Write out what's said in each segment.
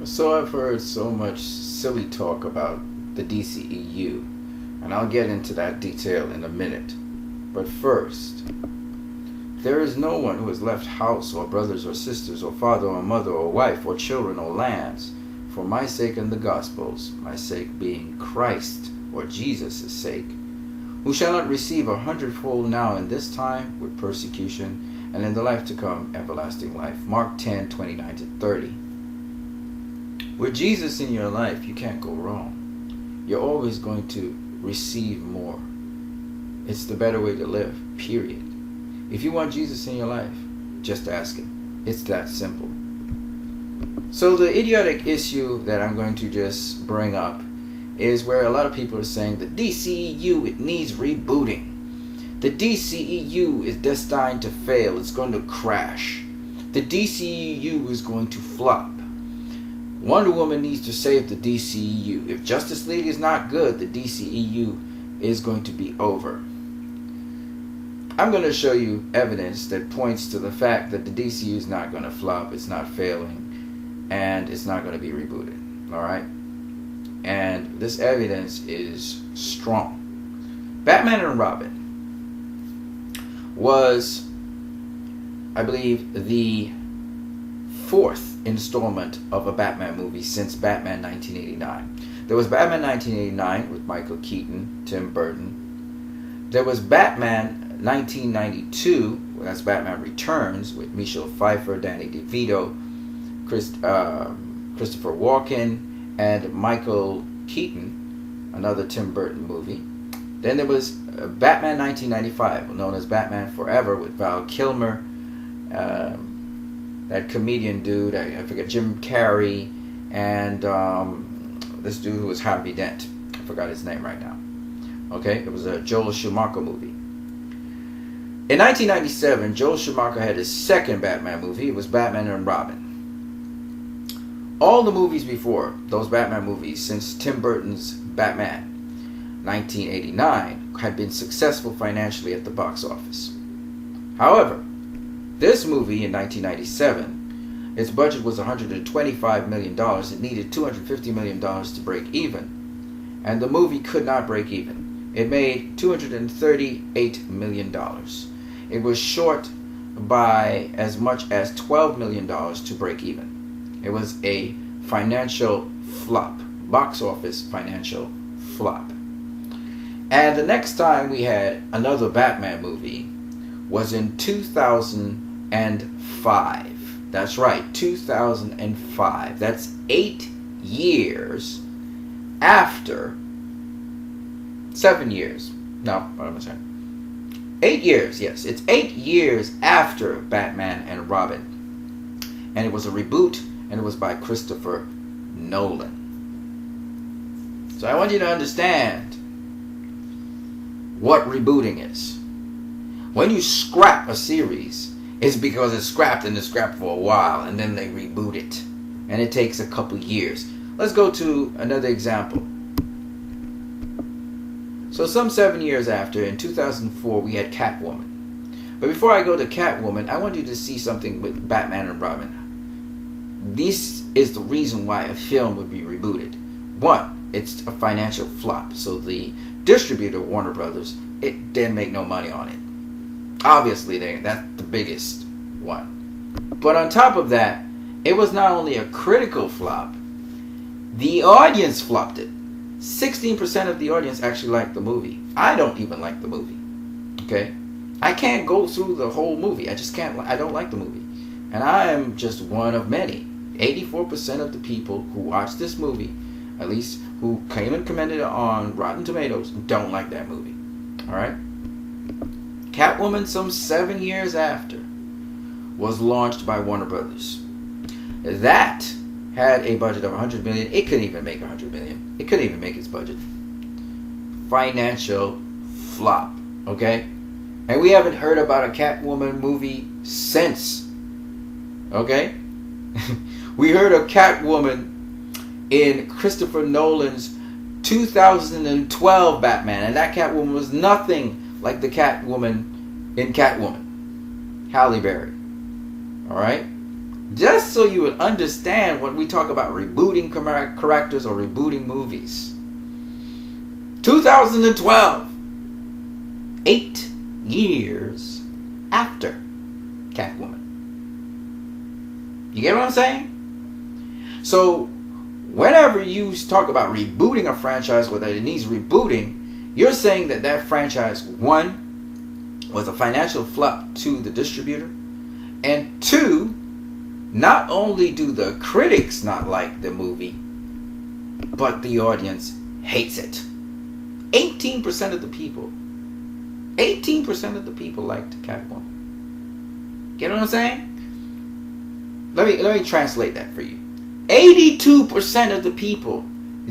So I've heard so much silly talk about the DCEU, and I'll get into that detail in a minute. But first, there is no one who has left house or brothers or sisters or father or mother or wife or children or lands for my sake and the gospel's, my sake being Christ or Jesus' sake, who shall not receive 100-fold now in this time with persecution, and in the life to come everlasting life. Mark 10:29-30. With Jesus in your life, you can't go wrong. You're always going to receive more. It's the better way to live, period. If you want Jesus in your life, just ask him. It's that simple. So the idiotic issue that I'm going to just bring up is where a lot of people are saying the DCEU, it needs rebooting. The DCEU is destined to fail. It's going to crash. The DCEU is going to flop. Wonder Woman needs to save the DCEU. If Justice League is not good, the DCEU is going to be over. I'm going to show you evidence that points to the fact that the DCEU is not going to flop, it's not failing, and it's not going to be rebooted. Alright? And this evidence is strong. Batman and Robin was, I believe, the fourth installment of a Batman movie since Batman 1989. There was Batman 1989 with Michael Keaton, Tim Burton. There was Batman 1992, that's Batman Returns, with Michelle Pfeiffer, Danny DeVito, Christopher Walken, and Michael Keaton, another Tim Burton movie. Then there was Batman 1995, known as Batman Forever, with Val Kilmer, that comedian dude, I forget, Jim Carrey, and this dude who was Harvey Dent. I forgot his name right now. Okay, it was a Joel Schumacher movie. In 1997, Joel Schumacher had his second Batman movie. It was Batman and Robin. All the movies before those Batman movies, since Tim Burton's Batman 1989, had been successful financially at the box office. However, this movie in 1997, its budget was $125 million. It needed $250 million to break even. And the movie could not break even. It made $238 million. It was short by as much as $12 million to break even. It was a financial flop. Box office financial flop. And the next time we had another Batman movie was in 2005. That's right, 2005. That's 8 years after 7 years. No, what am I saying? 8 years, yes. It's 8 years after Batman and Robin. And it was a reboot, and it was by Christopher Nolan. So I want you to understand what rebooting is. When you scrap a series, it's because it's scrapped and it's scrapped for a while, and then they reboot it. And it takes a couple years. Let's go to another example. So some 7 years after, in 2004, we had Catwoman. But before I go to Catwoman, I want you to see something with Batman and Robin. This is the reason why a film would be rebooted. One, it's a financial flop. So the distributor, Warner Brothers, it didn't make no money on it. Obviously, that's the biggest one. But on top of that, it was not only a critical flop, the audience flopped it. 16% of the audience actually liked the movie. I don't even like the movie. Okay? I can't go through the whole movie. I just can't. I don't like the movie. And I am just one of many. 84% of the people who watched this movie, at least who came and commented on Rotten Tomatoes, don't like that movie. Alright? Catwoman, some 7 years after, was launched by Warner Brothers. That had a budget of $100 million. It couldn't even make $100 million. It couldn't even make its budget. Financial flop. Okay? And we haven't heard about a Catwoman movie since. Okay? We heard of Catwoman in Christopher Nolan's 2012 Batman, and that Catwoman was nothing like the Catwoman in Catwoman. Halle Berry. Alright? Just so you would understand when we talk about rebooting characters or rebooting movies. 2012, 8 years after Catwoman. You get what I'm saying? So, whenever you talk about rebooting a franchise or that it needs rebooting, you're saying that that franchise, one, was a financial flop to the distributor, and two, not only do the critics not like the movie, but the audience hates it. 18% of the people liked Catwoman. Get what I'm saying? Let me translate that for you. 82% of the people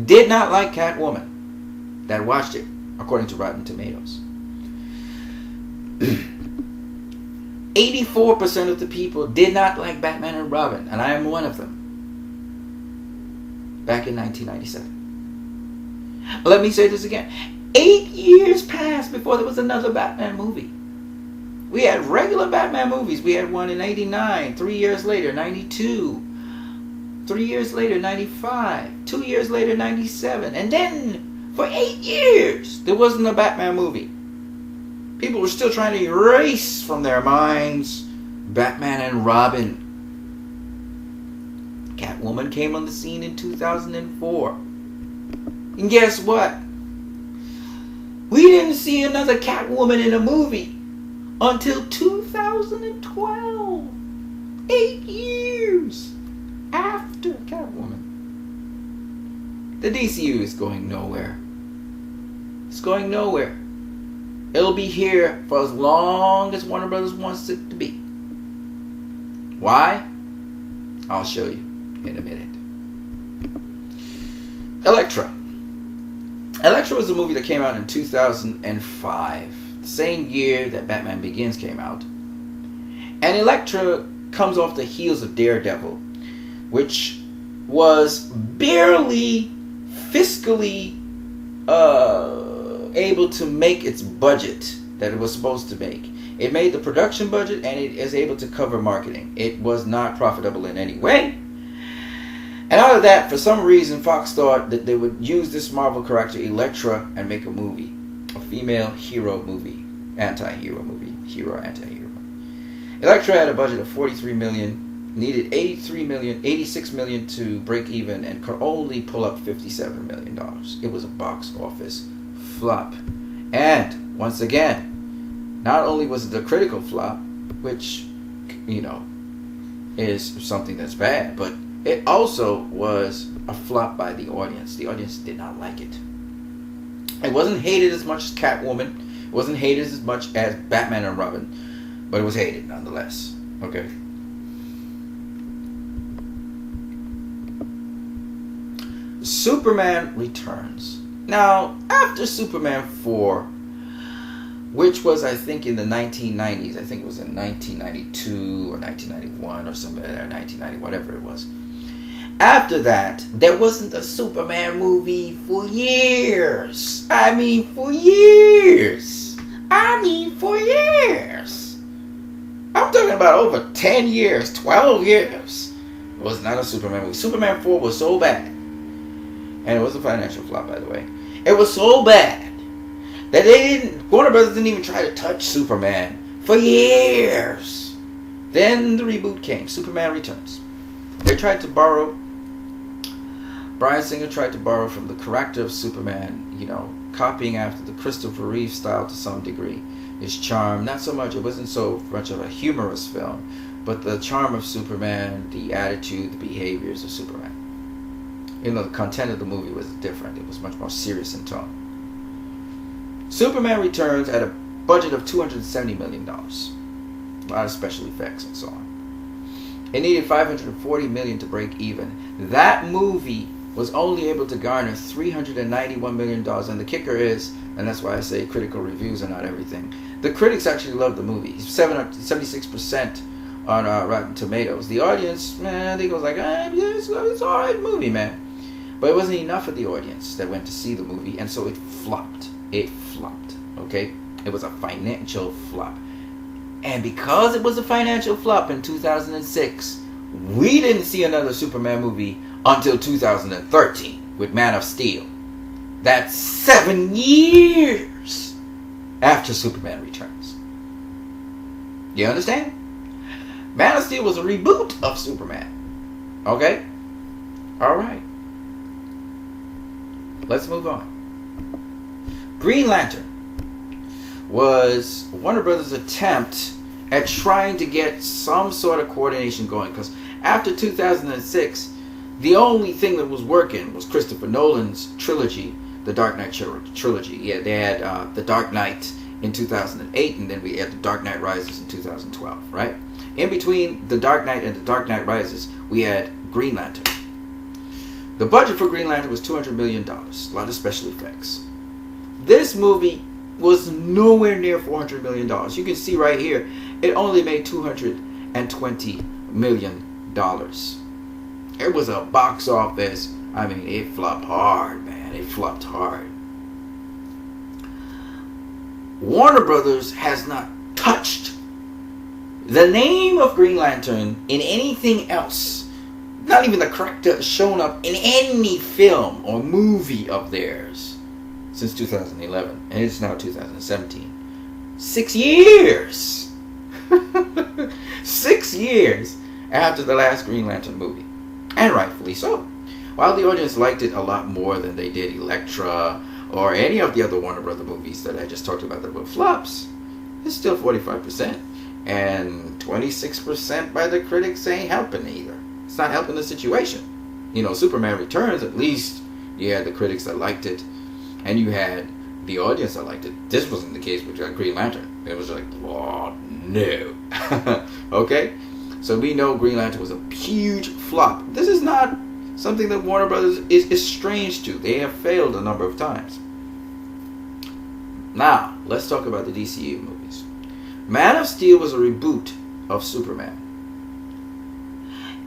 did not like Catwoman that watched it, according to Rotten Tomatoes. 84% of the people did not like Batman and Robin, and I am one of them. Back in 1997. Let me say this again. 8 years passed before there was another Batman movie. We had regular Batman movies. We had one in 89, 3 years later, 92, 3 years later, 95, 2 years later, 97. And then, for 8 years, there wasn't a Batman movie. People were still trying to erase from their minds Batman and Robin. Catwoman came on the scene in 2004. And guess what? We didn't see another Catwoman in a movie until 2012. 8 years after Catwoman. The DCEU is going nowhere. It's going nowhere. It'll be here for as long as Warner Brothers wants it to be. Why? I'll show you in a minute. Elektra. Elektra was a movie that came out in 2005, the same year that Batman Begins came out. And Elektra comes off the heels of Daredevil, which was barely fiscally able to make its budget that it was supposed to make. It made the production budget and it is able to cover marketing. It was not profitable in any way. And out of that, for some reason, Fox thought that they would use this Marvel character Elektra and make a movie. A female hero movie. Anti-hero movie. Hero, anti-hero. Elektra had a budget of $43 million. Needed $86 million to break even and could only pull up $57 million. It was a box office flop. And, once again, not only was it a critical flop, which, is something that's bad, but it also was a flop by the audience. The audience did not like it. It wasn't hated as much as Catwoman. It wasn't hated as much as Batman and Robin. But it was hated nonetheless. Okay. Superman Returns. Now, after Superman 4, which was, I think, in the 1990s. I think it was in 1992 or 1991 or something, or 1990, whatever it was. After that, there wasn't a Superman movie for years. I mean, for years. I'm talking about over 10 years, 12 years. It was not a Superman movie. Superman 4 was so bad. And it was a financial flop, by the way. It was so bad that Warner Brothers didn't even try to touch Superman for years. Then the reboot came, Superman Returns. They tried to borrow, Bryan Singer tried to borrow from the character of Superman, copying after the Christopher Reeve style to some degree. His charm, not so much, it wasn't so much of a humorous film, but the charm of Superman, the attitude, the behaviors of Superman. The content of the movie was different. It was much more serious in tone. Superman Returns had a budget of $270 million. A lot of special effects and so on. It needed $540 million to break even. That movie was only able to garner $391 million. And the kicker is, and that's why I say critical reviews are not everything, the critics actually loved the movie. 76% on Rotten Tomatoes. The audience, man, they goes like, it's an alright movie, man. But it wasn't enough of the audience that went to see the movie, and so it flopped. It flopped, okay? It was a financial flop. And because it was a financial flop in 2006, We didn't see another Superman movie until 2013 with Man of Steel. That's 7 years after Superman Returns. You understand? Man of Steel was a reboot of Superman. Okay? Alright. Let's move on. Green Lantern was Warner Brothers' attempt at trying to get some sort of coordination going, because after 2006, the only thing that was working was Christopher Nolan's trilogy, the Dark Knight trilogy. Yeah, they had the Dark Knight in 2008, and then we had the Dark Knight Rises in 2012, right? In between the Dark Knight and the Dark Knight Rises, we had Green Lantern. The budget for Green Lantern was $200 million, a lot of special effects. This movie was nowhere near $400 million. You can see right here, it only made $220 million. It was a box office. I mean, it flopped hard, man. It flopped hard. Warner Brothers has not touched the name of Green Lantern in anything else. Not even the character shown up in any film or movie of theirs since 2011. And it's now 2017. 6 years! 6 years after the last Green Lantern movie. And rightfully so. While the audience liked it a lot more than they did Elektra or any of the other Warner Brother movies that I just talked about that were flops, it's still 45%. And 26% by the critics ain't helping either. It's not helping the situation. You know, Superman Returns, at least you had the critics that liked it, and you had the audience that liked it. This wasn't the case with Green Lantern. It was like, oh, no. Okay? So we know Green Lantern was a huge flop. This is not something that Warner Brothers is strange to. They have failed a number of times. Now, let's talk about the DCEU movies. Man of Steel was a reboot of Superman.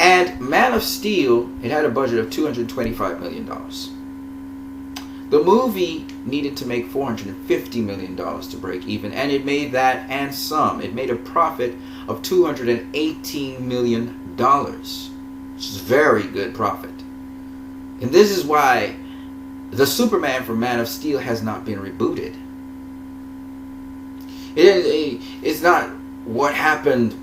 And Man of Steel, it had a budget of $225 million. The movie needed to make $450 million to break even, and it made that and some. It made a profit of $218 million, which is very good profit. And this is why the Superman from Man of Steel has not been rebooted. It's not what happened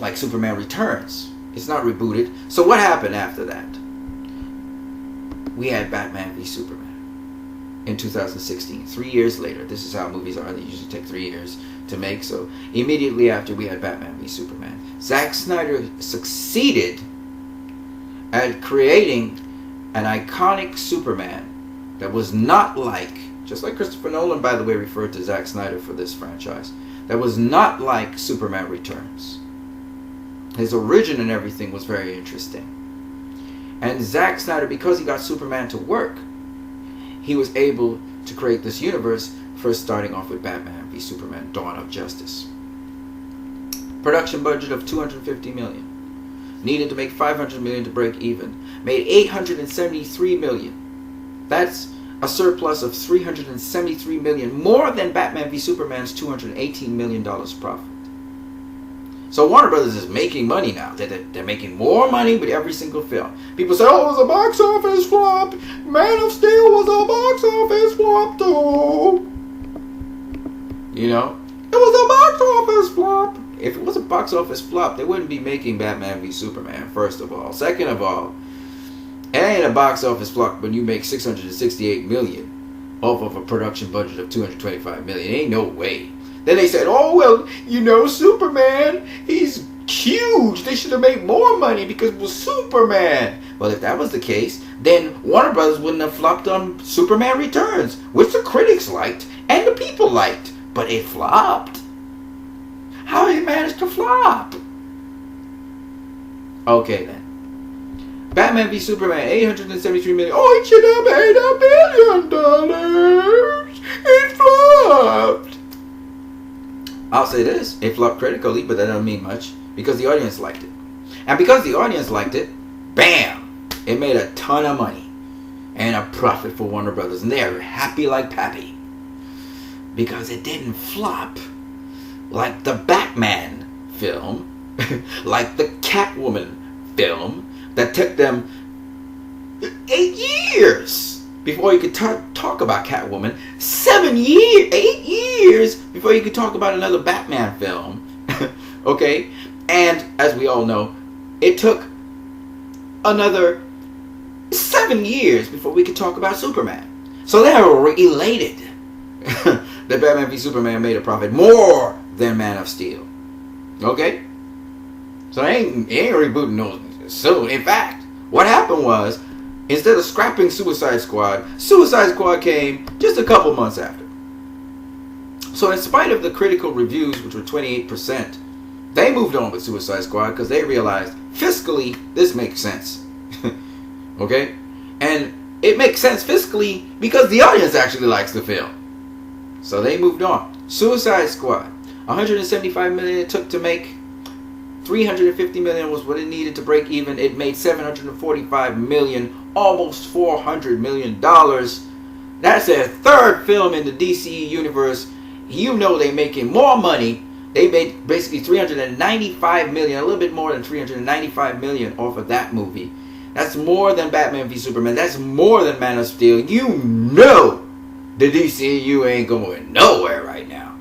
like Superman Returns. It's not rebooted. So what happened after that? We had Batman v Superman in 2016. 3 years later. This is how movies are. They usually take 3 years to make. So immediately after, we had Batman v Superman. Zack Snyder succeeded at creating an iconic Superman that was not like, just like Christopher Nolan, by the way, referred to Zack Snyder for this franchise, that was not like Superman Returns. His origin and everything was very interesting. And Zack Snyder, because he got Superman to work, he was able to create this universe, first starting off with Batman v Superman, Dawn of Justice. Production budget of $250 million. Needed to make $500 million to break even. Made $873 million. That's a surplus of $373 million, more than Batman v Superman's $218 million profit. So Warner Brothers is making money now. They're making more money with every single film. People say, oh, it was a box office flop. Man of Steel was a box office flop too. You know? It was a box office flop. If it was a box office flop, they wouldn't be making Batman v Superman, first of all. Second of all, it ain't a box office flop when you make $668 million off of a production budget of $225 million. Ain't no way. Then they said, oh, well, you know, Superman, he's huge. They should have made more money because it was Superman. Well, if that was the case, then Warner Brothers wouldn't have flopped on Superman Returns, which the critics liked and the people liked. But it flopped. How did it manage to flop? Okay, then. Batman v Superman, $873 million. Oh, it should have made $1 billion. It flopped. I'll say this, it flopped critically, but that doesn't mean much, because the audience liked it. And because the audience liked it, bam, it made a ton of money and a profit for Warner Brothers, and they're happy like pappy, because it didn't flop like the Batman film, like the Catwoman film that took them 8 years before you could talk about Catwoman. 8 years before you could talk about another Batman film. Okay? And as we all know, it took another 7 years before we could talk about Superman. So they were elated that Batman v Superman made a profit more than Man of Steel. Okay? So they ain't rebooting those. So in fact, what happened was, instead of scrapping Suicide Squad came just a couple months after. So in spite of the critical reviews, which were 28%, they moved on with Suicide Squad because they realized fiscally this makes sense. Okay? And it makes sense fiscally because the audience actually likes the film. So they moved on. Suicide Squad, 175 million it took to make. 350 million was what it needed to break even. It made 745 million, almost $400 million. That's their third film in the DCEU universe. You know they're making more money. They made basically 395 million, a little bit more than 395 million off of that movie. That's more than Batman v Superman. That's more than Man of Steel. You know the DCEU ain't going nowhere right now.